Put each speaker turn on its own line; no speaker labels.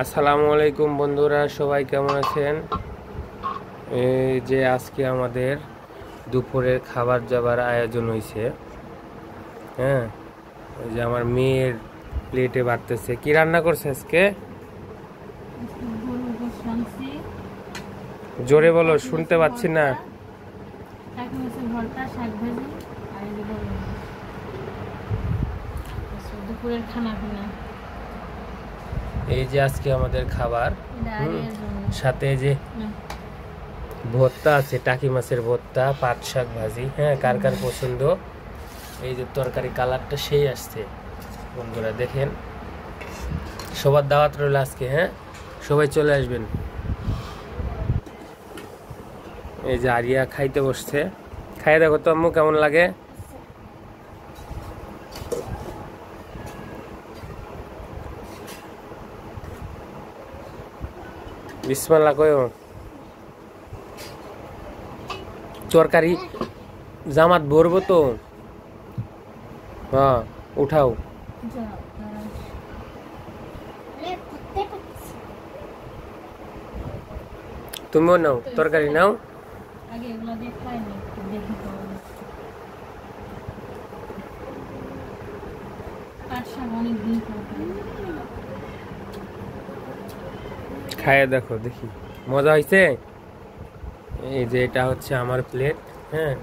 আসসালামু আলাইকুম বন্ধুরা, সবাই কেমন আছেন? এই যে আজকে আমাদের দুপুরের খাবার যাবার আয়োজন হয়েছে। হ্যাঁ, ওই যে আমার মেয়ের প্লেটে বাড়তেছে। কি রান্না করছে আজকে? জোরে বলো, শুনতে পাচ্ছি না। এই যে আজকে আমাদের খাবার, সাথে যে ভর্তা আছে, টাকি মাছের ভর্তা, পাট শাক ভাজি। হ্যাঁ, কার কার পছন্দ। এই যে তরকারি কালারটা সেই আসছে বন্ধুরা, দেখেন। সবার দাওয়াত রইল আজকে। হ্যাঁ, সবাই চলে আসবেন। এই যে আরিয়া খাইতে বসছে। খাইয়ে দেখো তো আম্মু, কেমন লাগে? বিসমিল্লাহ কয়ো। তরকারি জামাত ভরবো তো। হ্যাঁ, উঠাও। তুমিও নাও, তরকারি নাও। খাইয়ে দেখো, দেখি মজা হয়েছে। এই যে এটা হচ্ছে আমার প্লেট। হ্যাঁ।